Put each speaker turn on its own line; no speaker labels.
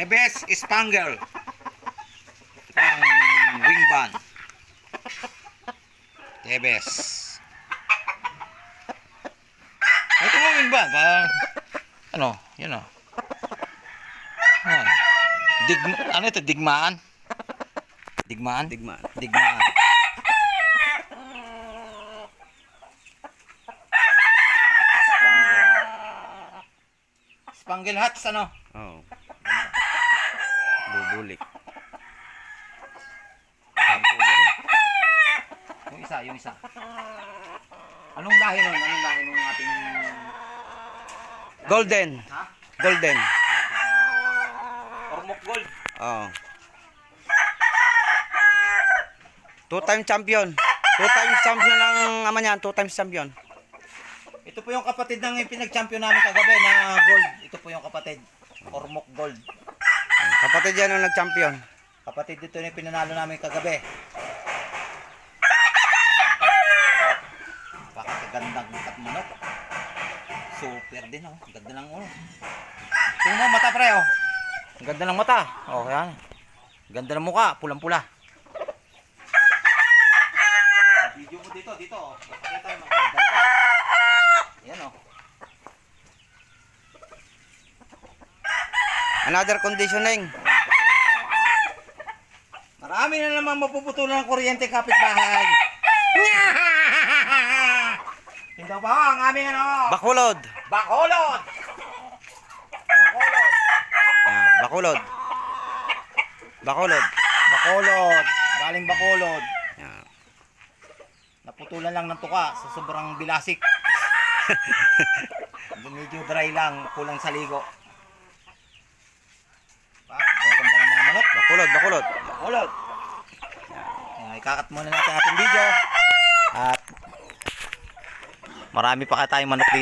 Tebes Spangle. Ang wing band. Tebes. Ito ang wing band. Parang, ano, yun o. Ano ito? Digmaan? Digmaan?
Digmaan.
Digmaan. Spangle hats, ano?
Oo. Bubulik.
Yung isa. Anong lahi nun? Anong lahi nung ating...
Golden.
Ha?
Golden.
Ormoc Gold.
Oo. Two-time champion. Two-time champion ang ama niyan. Two-time champion.
Ito po yung kapatid ng pinag-champion namin kagabi na gold. Ito po yung kapatid. Ormoc Gold.
Kapatid yan ang nag-champion.
Kapatid dito yung pinanalo namin kagabi. Pakagandang manok. Super din oh. Ganda ng ulo. Tingnan mo mata pre oh. Ang ganda ng mata. Oh yan. Ganda ng mukha. Pulang-pula. Video mo dito. Dito oh. Pakita mo. Ganda. Yan oh.
Another conditioning.
Marami na naman mapuputulan ng kuryente kapitbahay. Hindi ba ang aming ano?
Bakulod.
Bacolod! Bacolod!
Yan, bakulod. Bakulod.
Bacolod! Galing Bacolod.
Yan.
Naputulan lang ng tuka sa sobrang bilasik. Medyo dry lang, kulang sa ligo. Ganda ng mga manok.
Bakulod, bakulod.
Bacolod! Ikakat muna natin ating video. At marami pa tayong manok dito.